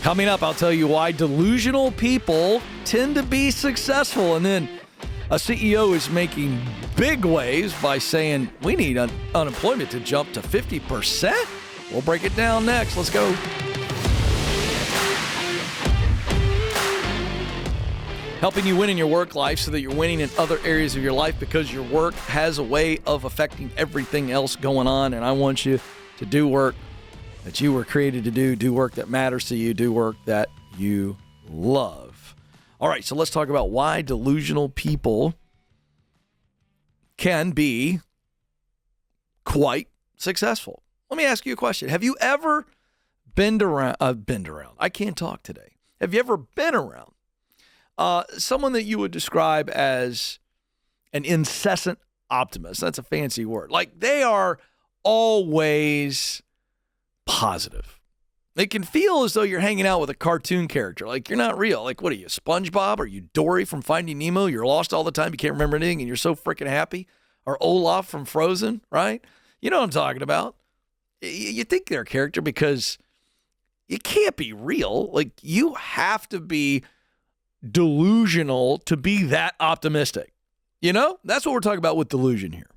Coming up, I'll tell you why delusional people tend to be successful. And then a CEO is making big waves by saying we need unemployment to jump to 50%. We'll break it down next. Let's go. Helping you win in your work life so that you're winning in other areas of your life, because your work has a way of affecting everything else going on. And I want you to do work that you were created to do work that matters to you, do work that you love. All right, so let's talk about why delusional people can be quite successful. Let me ask you a question. Have you ever been around? I can't talk today. Have you ever been around someone that you would describe as an incessant optimist? That's a fancy word. Like, they are always positive. It can feel as though you're hanging out with a cartoon character. Like, you're not real. Like, what are you, SpongeBob? Are you Dory from Finding Nemo? You're lost all the time. You can't remember anything, and you're so freaking happy. Or Olaf from Frozen, right? You know what I'm talking about. You think they're a character because it can't be real. Like, you have to be delusional to be that optimistic. You know? That's what we're talking about with delusion here.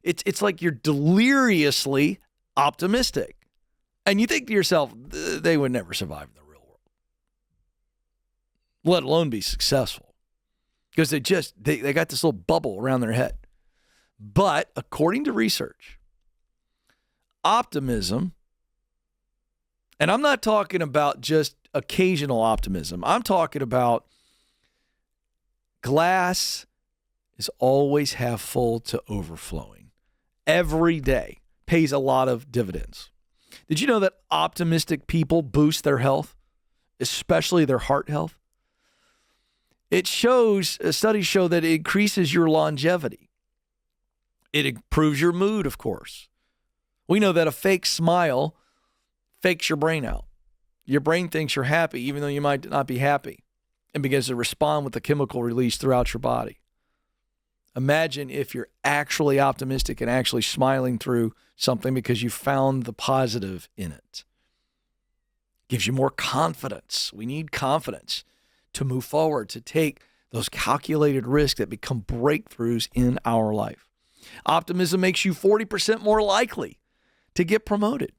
It's like you're deliriously optimistic. And you think to yourself, they would never survive in the real world, let alone be successful, because they got this little bubble around their head. But according to research, optimism, and I'm not talking about just occasional optimism, I'm talking about glass is always half full to overflowing. Every day pays a lot of dividends. Did you know that optimistic people boost their health, especially their heart health? Studies show that it increases your longevity. It improves your mood, of course. We know that a fake smile fakes your brain out. Your brain thinks you're happy, even though you might not be happy, and begins to respond with the chemical release throughout your body. Imagine if you're actually optimistic and actually smiling through something because you found the positive in it. Gives you more confidence. We need confidence to move forward, to take those calculated risks that become breakthroughs in our life. Optimism makes you 40% more likely to get promoted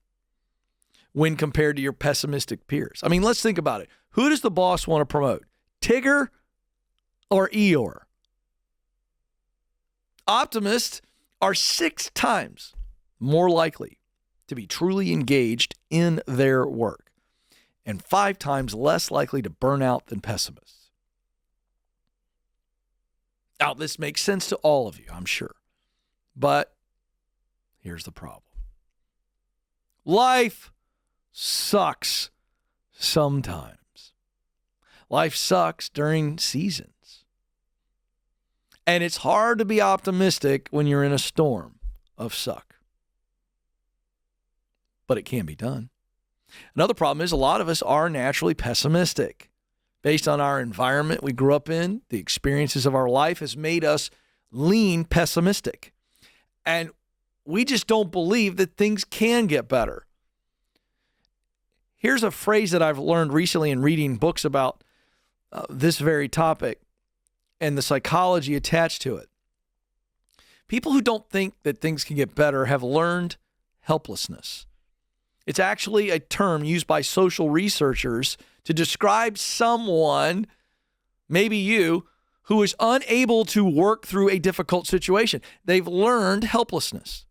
when compared to your pessimistic peers. I mean, let's think about it. Who does the boss want to promote? Tigger or Eeyore? Optimists are 6 times more likely to be truly engaged in their work and 5 times less likely to burn out than pessimists. Now, this makes sense to all of you, I'm sure. But here's the problem. Life sucks sometimes. Life sucks during seasons. And it's hard to be optimistic when you're in a storm of suck. But it can be done. Another problem is a lot of us are naturally pessimistic. Based on our environment we grew up in, the experiences of our life has made us lean pessimistic. And we just don't believe that things can get better. Here's a phrase that I've learned recently in reading books about this very topic and the psychology attached to it. People who don't think that things can get better have learned helplessness. It's actually a term used by social researchers to describe someone, maybe you, who is unable to work through a difficult situation. They've learned helplessness.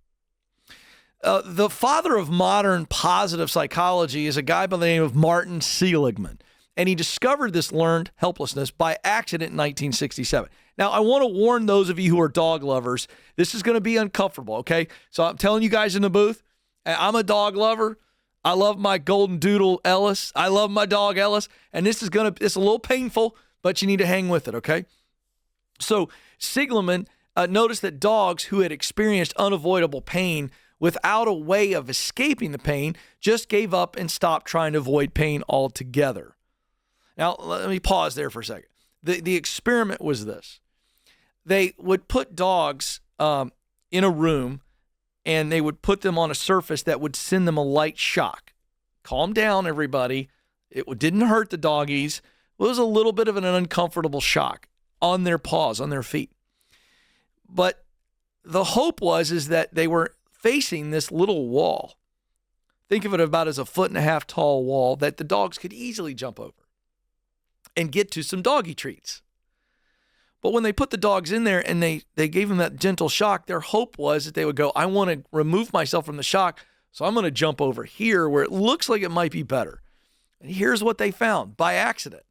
The father of modern positive psychology is a guy by the name of Martin Seligman. And he discovered this learned helplessness by accident in 1967. Now, I want to warn those of you who are dog lovers, this is going to be uncomfortable, okay? So I'm telling you guys in the booth, I'm a dog lover. I love my golden doodle Ellis. I love my dog Ellis. And it's a little painful, but you need to hang with it, okay? So Seligman noticed that dogs who had experienced unavoidable pain without a way of escaping the pain just gave up and stopped trying to avoid pain altogether. Now, let me pause there for a second. The experiment was this. They would put dogs in a room, and they would put them on a surface that would send them a light shock. calm down, everybody. It didn't hurt the doggies. It was a little bit of an uncomfortable shock on their paws, on their feet. But the hope is that they were facing this little wall. Think of it about as a 1.5 foot tall wall that the dogs could easily jump over and get to some doggy treats. But when they put the dogs in there and they gave them that gentle shock, their hope was that they would go, I want to remove myself from the shock, so I'm going to jump over here where it looks like it might be better. And here's what they found by accident.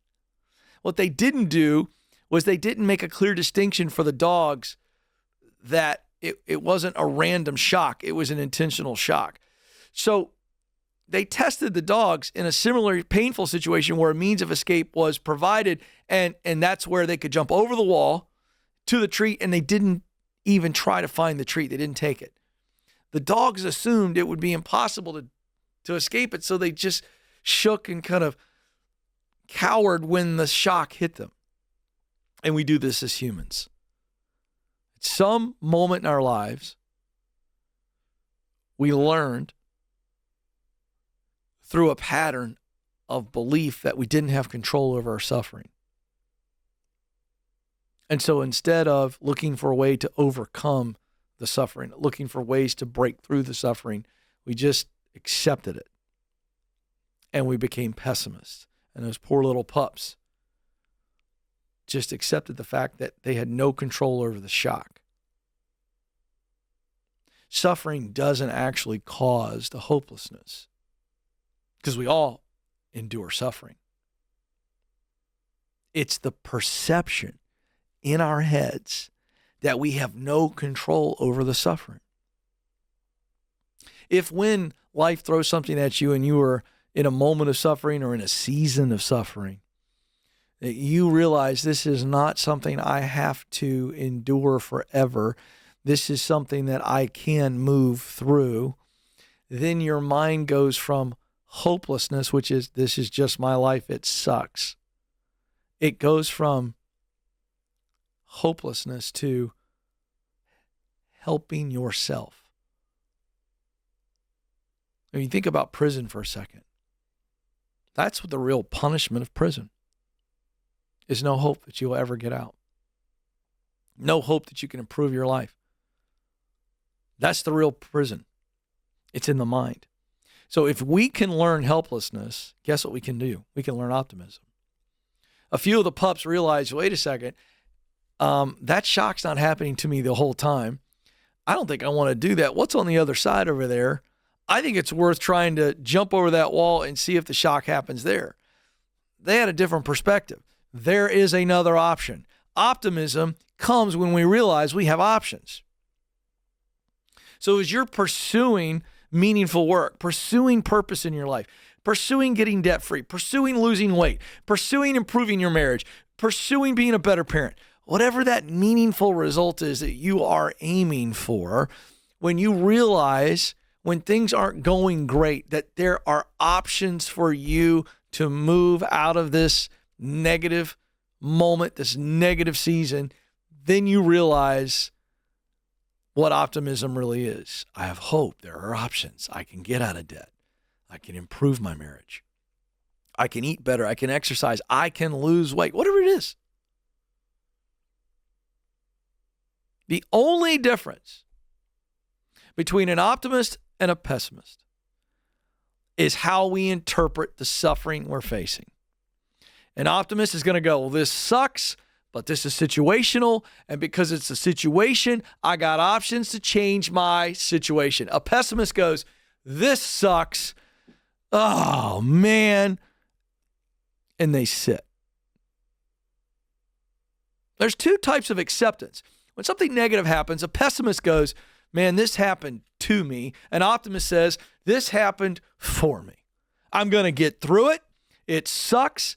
What they didn't do was they didn't make a clear distinction for the dogs that it wasn't a random shock. It was an intentional shock. So they tested the dogs in a similar painful situation where a means of escape was provided, and that's where they could jump over the wall to the treat, and they didn't even try to find the treat. They didn't take it. The dogs assumed it would be impossible to escape it, so they just shook and kind of cowered when the shock hit them. And we do this as humans. At some moment in our lives, we learned through a pattern of belief that we didn't have control over our suffering. And so instead of looking for a way to overcome the suffering, looking for ways to break through the suffering, we just accepted it. And we became pessimists. And those poor little pups just accepted the fact that they had no control over the shock. Suffering doesn't actually cause the hopelessness, because we all endure suffering. It's the perception in our heads that we have no control over the suffering. If when life throws something at you and you are in a moment of suffering or in a season of suffering, that you realize this is not something I have to endure forever, this is something that I can move through, then your mind goes from hopelessness, which is, this is just my life, it sucks. It goes from hopelessness to helping yourself. When you think about prison for a second, that's what the real punishment of prison is. No hope that you'll ever get out. No hope that you can improve your life. That's the real prison. It's in the mind. So if we can learn helplessness, guess what we can do? We can learn optimism. A few of the pups realized, wait a second, that shock's not happening to me the whole time. I don't think I want to do that. What's on the other side over there? I think it's worth trying to jump over that wall and see if the shock happens there. They had a different perspective. There is another option. Optimism comes when we realize we have options. So as you're pursuing meaningful work, pursuing purpose in your life, pursuing getting debt-free, pursuing losing weight, pursuing improving your marriage, pursuing being a better parent, whatever that meaningful result is that you are aiming for, when you realize when things aren't going great, that there are options for you to move out of this negative moment, this negative season, then you realize what optimism really is. I have hope. There are options. I can get out of debt. I can improve my marriage. I can eat better. I can exercise. I can lose weight, whatever it is. The only difference between an optimist and a pessimist is how we interpret the suffering we're facing. An optimist is going to go, well, this sucks, but this is situational, and because it's a situation, I got options to change my situation. A pessimist goes, this sucks. Oh, man. And they sit. There's two types of acceptance. When something negative happens, a pessimist goes, man, this happened to me. An optimist says, this happened for me. I'm going to get through it. It sucks,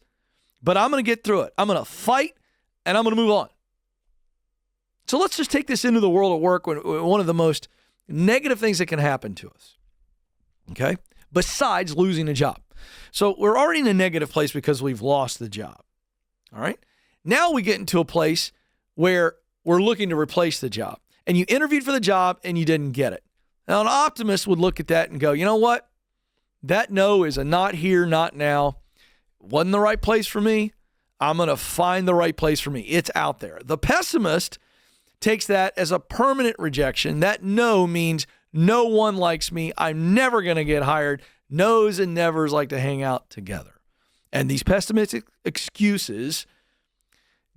but I'm going to get through it. I'm going to fight, and I'm going to move on. So let's just take this into the world of work, when one of the most negative things that can happen to us, okay, besides losing a job. So we're already in a negative place because we've lost the job, all right? Now we get into a place where we're looking to replace the job, and you interviewed for the job and you didn't get it. Now, an optimist would look at that and go, you know what? That no is a not here, not now. Wasn't the right place for me. I'm going to find the right place for me. It's out there. The pessimist takes that as a permanent rejection. That no means no one likes me. I'm never going to get hired. No's and nevers like to hang out together. And these pessimistic excuses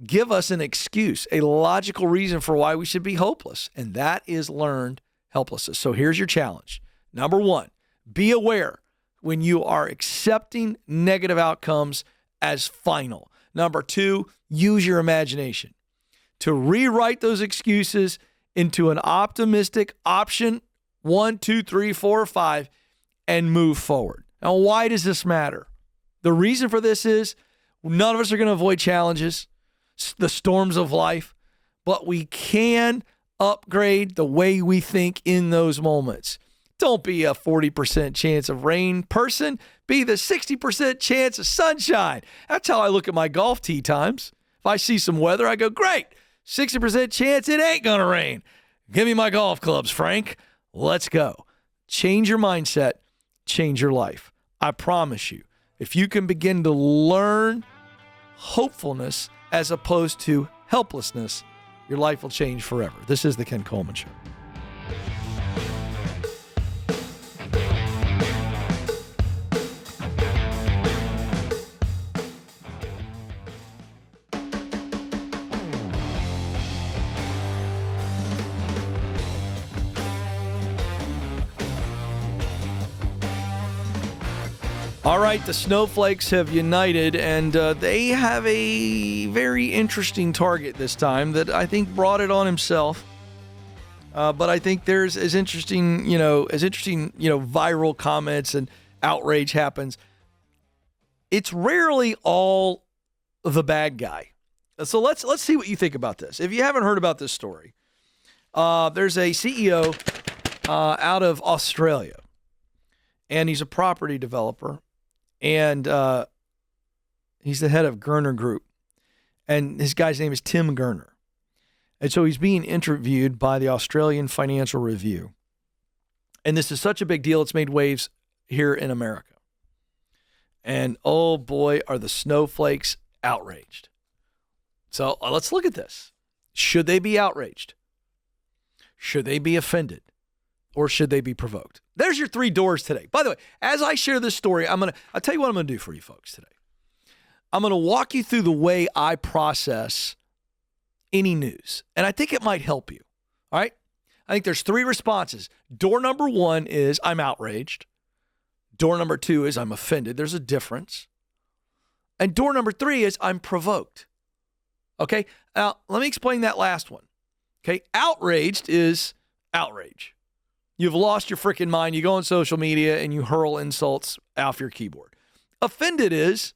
give us an excuse, a logical reason for why we should be hopeless. And that is learned helplessness. So here's your challenge. Number one, be aware when you are accepting negative outcomes as final. Number two, use your imagination to rewrite those excuses into an optimistic option 1, 2, 3, 4, or 5 and move forward. Now, why does this matter? The reason for this is none of us are going to avoid challenges, the storms of life, but we can upgrade the way we think in those moments. Don't be a 40% chance of rain person. Be the 60% chance of sunshine. That's how I look at my golf tee times. If I see some weather, I go, great, 60% chance it ain't going to rain. Give me my golf clubs, Frank. Let's go. Change your mindset. Change your life. I promise you, if you can begin to learn hopefulness as opposed to helplessness, your life will change forever. This is the Ken Coleman Show. All right, the snowflakes have united, and they have a very interesting target this time that I think brought it on himself. But I think there's as interesting, viral comments and outrage happens. It's rarely all the bad guy. So let's see what you think about this. If you haven't heard about this story, there's a CEO out of Australia, and he's a property developer. And he's the head of Gurner Group. And his guy's name is Tim Gurner. And so he's being interviewed by the Australian Financial Review. And this is such a big deal, it's made waves here in America. And oh boy, are the snowflakes outraged. So let's look at this. Should they be outraged? Should they be offended? Or should they be provoked? There's your 3 doors today. By the way, as I share this story, I'll tell you what I'm going to do for you folks today. I'm going to walk you through the way I process any news. And I think it might help you. All right? I think there's 3 responses. Door number 1 is I'm outraged. Door number 2 is I'm offended. There's a difference. And door number 3 is I'm provoked. Okay? Now, let me explain that last one. Okay? Outraged is outrage. You've lost your freaking mind. You go on social media and you hurl insults off your keyboard. Offended is,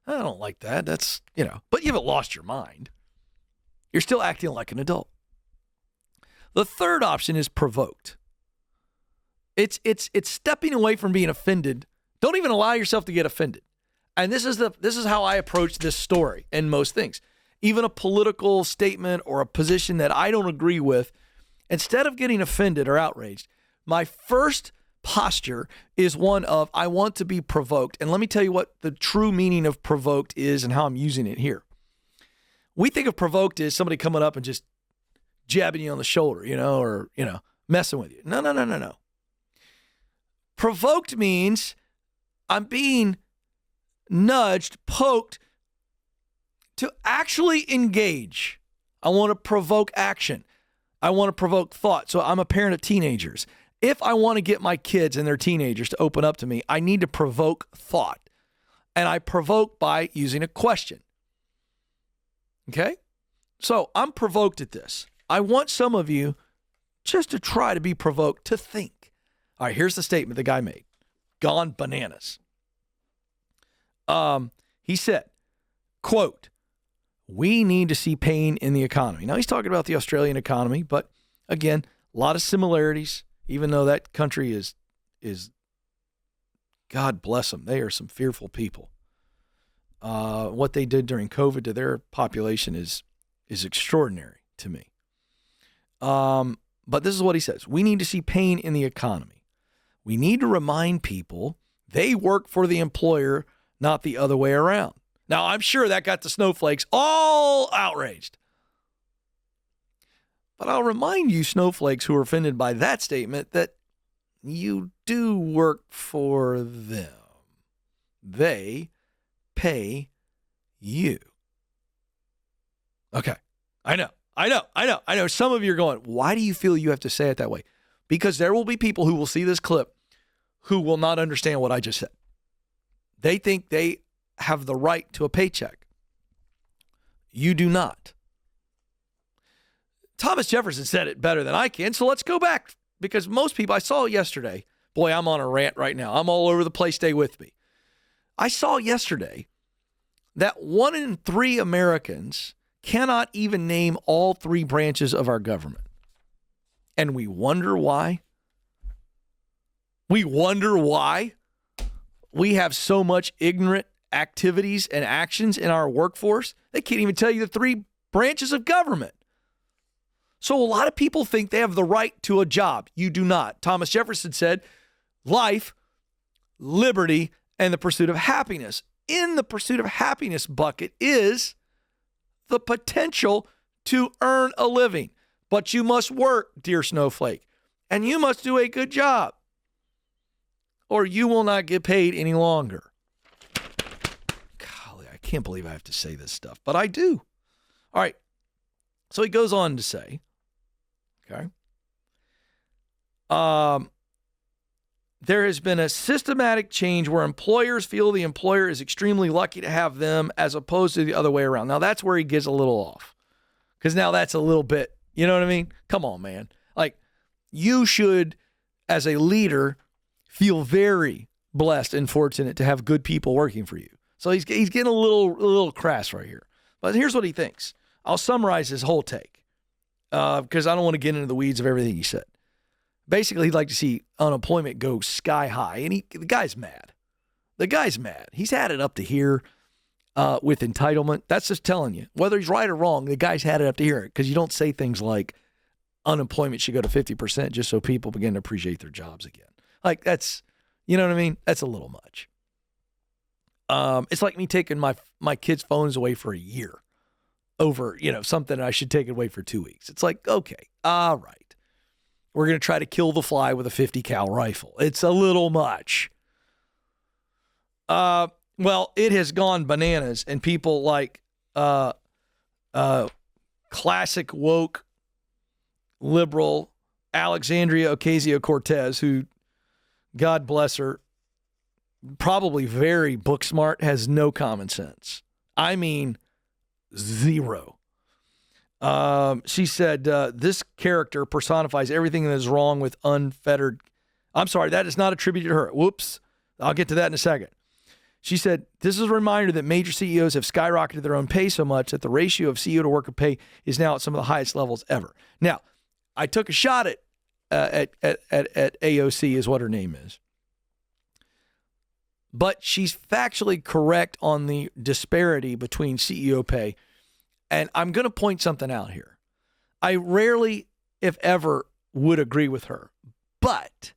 I don't like that. That's, but you haven't lost your mind. You're still acting like an adult. The third option is provoked. It's stepping away from being offended. Don't even allow yourself to get offended. And this is how I approach this story and most things. Even a political statement or a position that I don't agree with, instead of getting offended or outraged, my first posture is one of I want to be provoked. And let me tell you what the true meaning of provoked is and how I'm using it here. We think of provoked as somebody coming up and just jabbing you on the shoulder, or messing with you. No. Provoked means I'm being nudged, poked to actually engage. I want to provoke action. I want to provoke thought. So I'm a parent of teenagers. If I want to get my kids and their teenagers to open up to me, I need to provoke thought. And I provoke by using a question. Okay? So I'm provoked at this. I want some of you just to try to be provoked to think. All right, here's the statement the guy made. Gone bananas. He said, quote, "We need to see pain in the economy." Now, he's talking about the Australian economy, but again, a lot of similarities, even though that country is God bless them. They are some fearful people. What they did during COVID to their population is extraordinary to me. But this is what he says. We need to see pain in the economy. We need to remind people they work for the employer, not the other way around. Now, I'm sure that got the snowflakes all outraged. But I'll remind you snowflakes who are offended by that statement that you do work for them. They pay you. Okay. I know. Some of you are going, why do you feel you have to say it that way? Because there will be people who will see this clip who will not understand what I just said. They think they have the right to a paycheck. You do not. Thomas Jefferson said it better than I can, so let's go back. Because most people, I saw yesterday, boy, I'm on a rant right now. I'm all over the place. Stay with me. I saw yesterday that 1 in 3 Americans cannot even name all 3 branches of our government. And we wonder why. We wonder why we have so much ignorant activities and actions in our workforce. They can't even tell you the 3 branches of government. So a lot of people think they have the right to a job. You do not. Thomas Jefferson said, life, liberty, and the pursuit of happiness. In the pursuit of happiness bucket is the potential to earn a living. But you must work, dear snowflake, and you must do a good job, or you will not get paid any longer. Golly, I can't believe I have to say this stuff, but I do. All right. So he goes on to say, okay, there has been a systematic change where employers feel the employer is extremely lucky to have them as opposed to the other way around. Now, that's where he gets a little off, because now that's a little bit, you know what I mean? Come on, man. Like, you should, as a leader, feel very blessed and fortunate to have good people working for you. So he's getting a little crass right here. But here's what he thinks. I'll summarize his whole take because I don't want to get into the weeds of everything he said. Basically, he'd like to see unemployment go sky high, and the guy's mad. The guy's mad. He's had it up to here with entitlement. That's just telling you. Whether he's right or wrong, the guy's had it up to here, because you don't say things like unemployment should go to 50% just so people begin to appreciate their jobs again. Like, that's, you know what I mean? That's a little much. It's like me taking my kids' phones away for a year over, something I should take it away for 2 weeks. It's like, okay, all right. We're going to try to kill the fly with a 50 cal rifle. It's a little much. Well, it has gone bananas, and people like classic woke liberal Alexandria Ocasio-Cortez, who, God bless her, probably very book smart, has no common sense. I mean, zero. She said, this character personifies everything that is wrong with unfettered. I'm sorry, that is not attributed to her. Whoops. I'll get to that in a second. She said, this is a reminder that major CEOs have skyrocketed their own pay so much that the ratio of CEO to worker pay is now at some of the highest levels ever. Now, I took a shot at AOC is what her name is. But she's factually correct on the disparity between CEO pay. And I'm going to point something out here. I rarely, if ever, would agree with her. But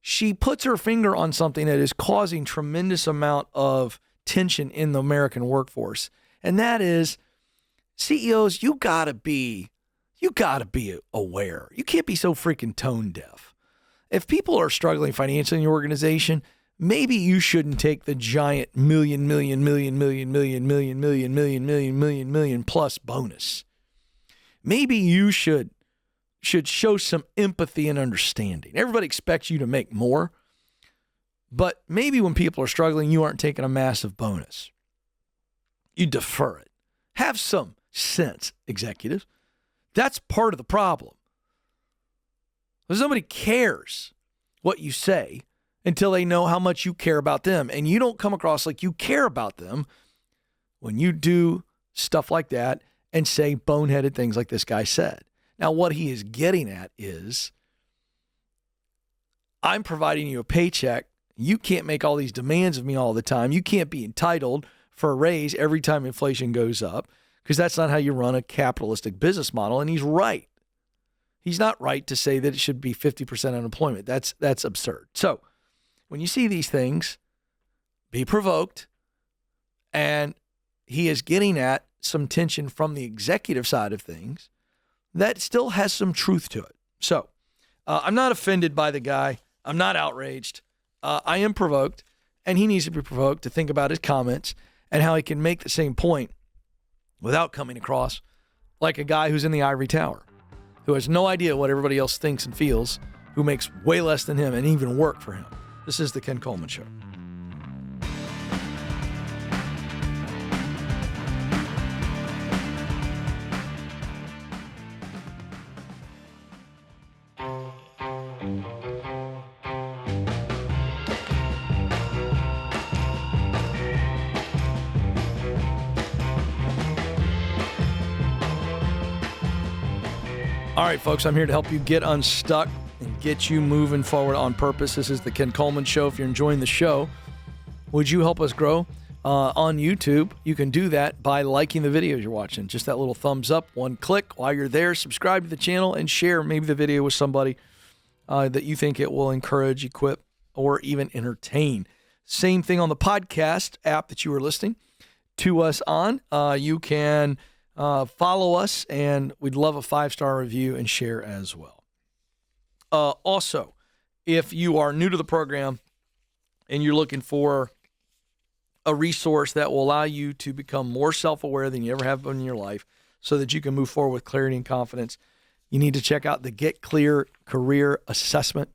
she puts her finger on something that is causing tremendous amount of tension in the American workforce. And that is, CEOs, you gotta be aware. You can't be so freaking tone deaf. If people are struggling financially in your organization, maybe you shouldn't take the giant million plus bonus. Maybe you should show some empathy and understanding. Everybody expects you to make more, but maybe when people are struggling, you aren't taking a massive bonus. You defer it. Have some sense, executives. That's part of the problem. Because nobody cares what you say until they know how much you care about them. And you don't come across like you care about them when you do stuff like that and say boneheaded things like this guy said. Now, what he is getting at is, I'm providing you a paycheck. You can't make all these demands of me all the time. You can't be entitled for a raise every time inflation goes up, because that's not how you run a capitalistic business model. And he's right. he's not right to say that it should be 50% unemployment. That's absurd. So when you see these things, be provoked. And he is getting at some tension from the executive side of things that still has some truth to it. So I'm not offended by the guy. I'm not outraged. I am provoked, and he needs to be provoked to think about his comments and how he can make the same point without coming across like a guy who's in the ivory tower, who has no idea what everybody else thinks and feels, who makes way less than him and even work for him. This is the Ken Coleman Show. All right, folks, I'm here to help you get unstuck and get you moving forward on purpose. This is the Ken Coleman Show. If you're enjoying the show, would you help us grow on YouTube? You can do that by liking the videos you're watching. Just that little thumbs up, one click. While you're there, subscribe to the channel and share maybe the video with somebody that you think it will encourage, equip, or even entertain. Same thing on the podcast app that you are listening to us on. You can follow us, and we'd love a 5-star review and share as well. Also, if you are new to the program and you're looking for a resource that will allow you to become more self-aware than you ever have been in your life so that you can move forward with clarity and confidence, you need to check out the Get Clear Career Assessment.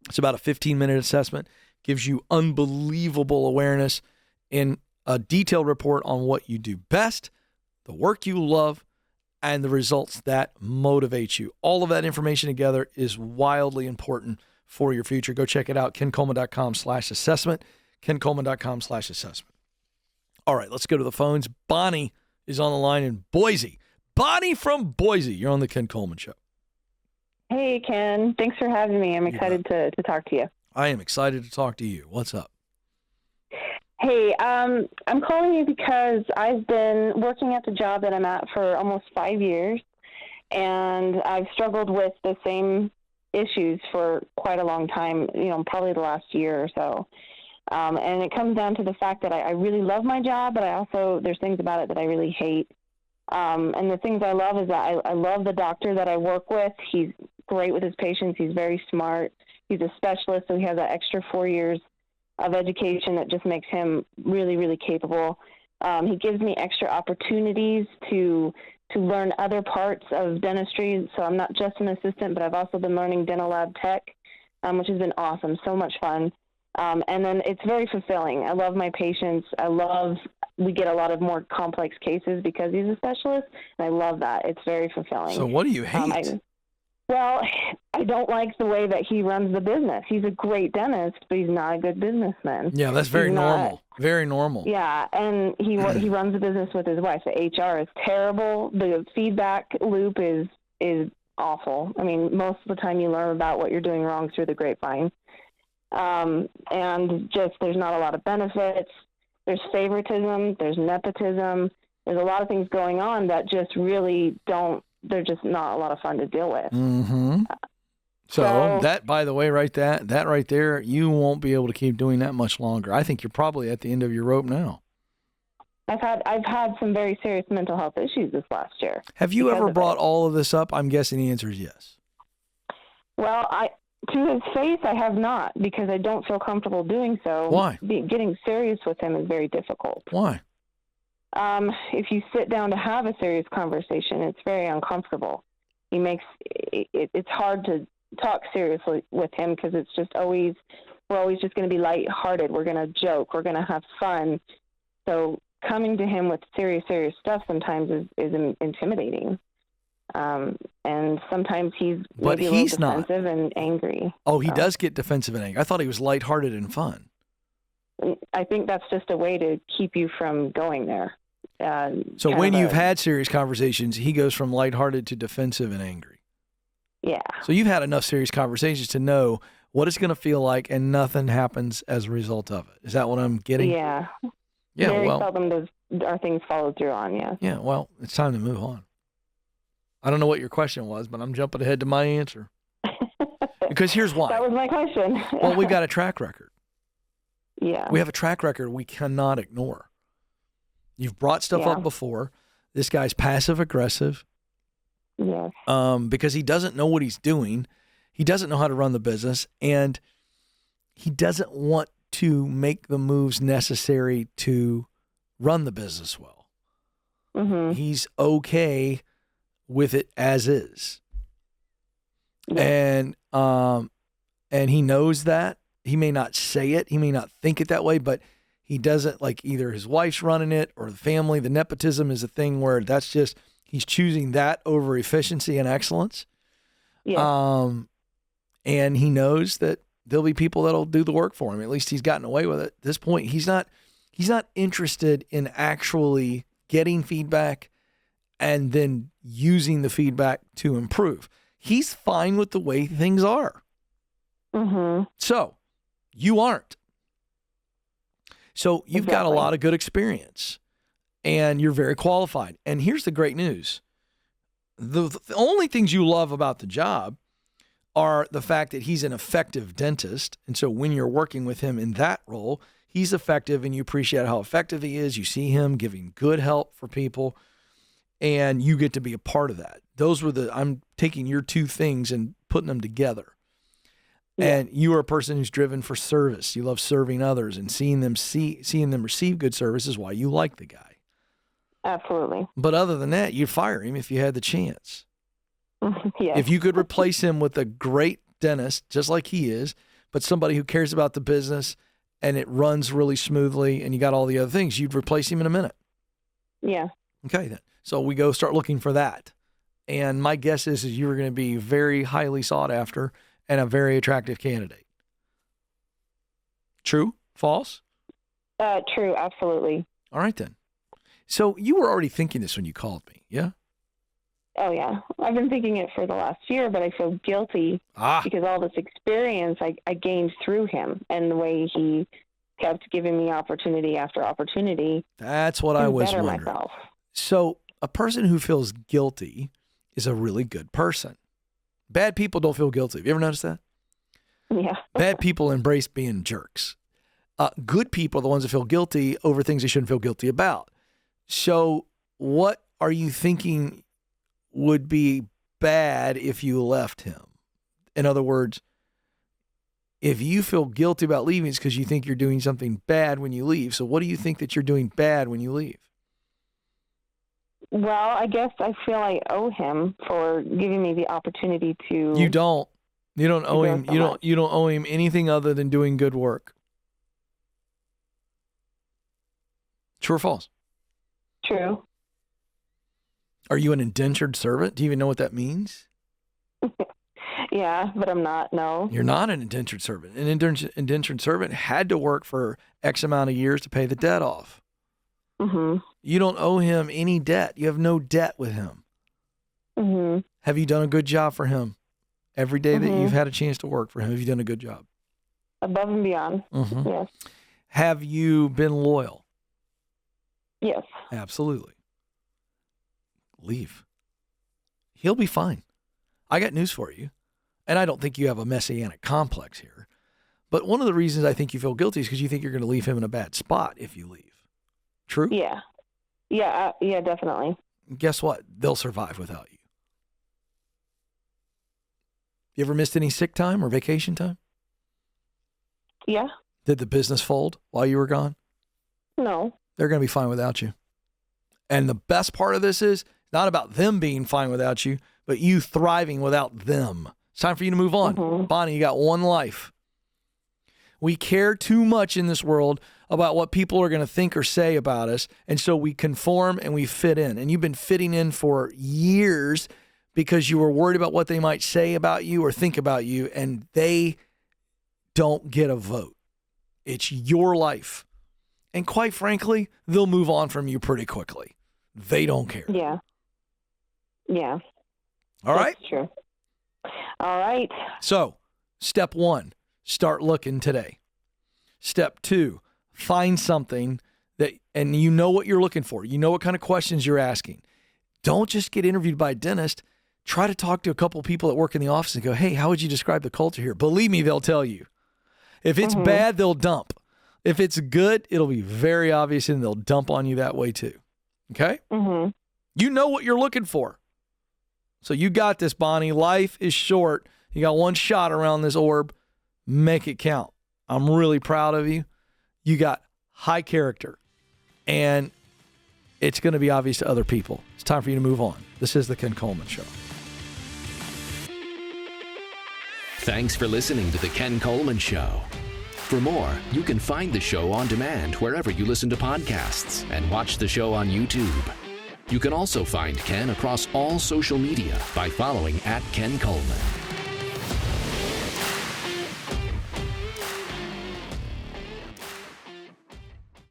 It's about a 15-minute assessment, gives you unbelievable awareness and a detailed report on what you do best, the work you love, and the results that motivate you. All of that information together is wildly important for your future. Go check it out, kencoleman.com/assessment, kencoleman.com/assessment. All right, let's go to the phones. Bonnie is on the line in Boise. Bonnie from Boise, you're on the Ken Coleman Show. Hey, Ken. Thanks for having me. I'm excited to talk to you. I am excited to talk to you. What's up? Hey, I'm calling you because I've been working at the job that I'm at for almost 5 years, and I've struggled with the same issues for quite a long time, probably the last year or so. And it comes down to the fact that I really love my job, but there's things about it that I really hate. And the things I love is that I love the doctor that I work with. He's great with his patients. He's very smart. He's a specialist, so he has that extra 4 years of education that just makes him really, really capable. He gives me extra opportunities to learn other parts of dentistry. So I'm not just an assistant, but I've also been learning dental lab tech, which has been awesome, so much fun. And then it's very fulfilling. I love my patients. We get a lot of more complex cases because he's a specialist, and I love that. It's very fulfilling. So what do you hate? I don't like the way that he runs the business. He's a great dentist, but he's not a good businessman. Yeah, that's very normal. Very normal. Yeah, and he runs the business with his wife. The HR is terrible. The feedback loop is awful. I mean, most of the time you learn about what you're doing wrong through the grapevine. And just there's not a lot of benefits. There's favoritism. There's nepotism. There's a lot of things going on that just really they're just not a lot of fun to deal with. Mm-hmm. So that, by the way, that right there, you won't be able to keep doing that much longer. I think you're probably at the end of your rope now. I've had some very serious mental health issues this last year. Have you ever brought all of this up? I'm guessing the answer is yes. Well, to his face, I have not, because I don't feel comfortable doing so. Why? Getting serious with him is very difficult. Why? If you sit down to have a serious conversation, it's very uncomfortable. It's hard to talk seriously with him because it's just we're always just going to be lighthearted. We're going to joke. We're going to have fun. So coming to him with serious stuff sometimes is intimidating. And sometimes he's maybe a little defensive and angry. Oh, he does get defensive and angry. I thought he was lighthearted and fun. I think that's just a way to keep you from going there. So when you've had serious conversations, he goes from lighthearted to defensive and angry. Yeah. So you've had enough serious conversations to know what it's going to feel like, and nothing happens as a result of it. Is that what I'm getting? Yeah. Yeah. Very seldom are things followed through on. Yeah. Yeah. Well, it's time to move on. I don't know what your question was, but I'm jumping ahead to my answer. Because here's why. That was my question. Well, we've got a track record. Yeah. We have a track record we cannot ignore. You've brought stuff up before. This guy's passive aggressive. Yes. Because he doesn't know what he's doing. He doesn't know how to run the business, and he doesn't want to make the moves necessary to run the business well. Mm-hmm. He's okay with it as is. Yeah. And he knows that. He may not say it. He may not think it that way, but he doesn't, like, either his wife's running it or the family. The nepotism is a thing where that's just, he's choosing that over efficiency and excellence. Yeah. And he knows that there'll be people that'll do the work for him. At least he's gotten away with it. At this point, he's not interested in actually getting feedback and then using the feedback to improve. He's fine with the way things are. Mm-hmm. So you aren't. So you've got a lot of good experience and you're very qualified. And here's the great news. The only things you love about the job are the fact that he's an effective dentist. And so when you're working with him in that role, he's effective and you appreciate how effective he is. You see him giving good help for people and you get to be a part of that. I'm taking your two things and putting them together. Yeah. And you are a person who's driven for service. You love serving others and seeing them receive good service is why you like the guy. Absolutely. But other than that, you'd fire him if you had the chance. Yes. If you could replace him with a great dentist, just like he is, but somebody who cares about the business and it runs really smoothly and you got all the other things, you'd replace him in a minute. Yeah. Okay, then. So we go start looking for that. And my guess is you were going to be very highly sought after and a very attractive candidate. True? False? True, absolutely. All right, then. So you were already thinking this when you called me, yeah? Oh, yeah. I've been thinking it for the last year, but I feel guilty because all this experience I gained through him and the way he kept giving me opportunity after opportunity. That's what I was wondering. Myself. So a person who feels guilty is a really good person. Bad people don't feel guilty. Have you ever noticed that? Yeah. Bad people embrace being jerks. Good people are the ones that feel guilty over things they shouldn't feel guilty about. So what are you thinking would be bad if you left him? In other words, if you feel guilty about leaving, it's because you think you're doing something bad when you leave. So what do you think that you're doing bad when you leave? Well, I guess I feel I owe him for giving me the opportunity to. You don't. You don't owe him. You don't owe him anything other than doing good work. True or false? True. Are you an indentured servant? Do you even know what that means? Yeah, but I'm not, no. You're not an indentured servant. An indentured servant had to work for X amount of years to pay the debt off. Mm-hmm. You don't owe him any debt. You have no debt with him. Mm-hmm. Have you done a good job for him? Every day that you've had a chance to work for him, have you done a good job? Above and beyond, yes. Have you been loyal? Yes. Absolutely. Leave. He'll be fine. I got news for you. And I don't think you have a messianic complex here. But one of the reasons I think you feel guilty is because you think you're going to leave him in a bad spot if you leave. True? Yeah. Yeah, definitely. Guess what? They'll survive without you. You ever missed any sick time or vacation time? Yeah. Did the business fold while you were gone? No. They're going to be fine without you. And the best part of this is not about them being fine without you, but you thriving without them. It's time for you to move on. Bonnie, you got one life. We care too much in this world about what people are going to think or say about us, and so we conform and we fit in. And you've been fitting in for years because you were worried about what they might say about you or think about you, and they don't get a vote. It's your life. And quite frankly, they'll move on from you pretty quickly. They don't care. Yeah. Yeah. All right? That's true. All right. So, step 1, start looking today. Step 2, find something that, and you know what you're looking for. You know what kind of questions you're asking. Don't just get interviewed by a dentist. Try to talk to a couple people that work in the office and go, hey, how would you describe the culture here? Believe me, they'll tell you. If it's bad, they'll dump. If it's good, it'll be very obvious and they'll dump on you that way too. Okay? Mm-hmm. You know what you're looking for. So you got this, Bonnie. Life is short. You got one shot around this orb. Make it count. I'm really proud of you. You got high character. And it's going to be obvious to other people. It's time for you to move on. This is the Ken Coleman Show. Thanks for listening to the Ken Coleman Show. For more, you can find the show on demand wherever you listen to podcasts and watch the show on YouTube. You can also find Ken across all social media by following @Ken Coleman.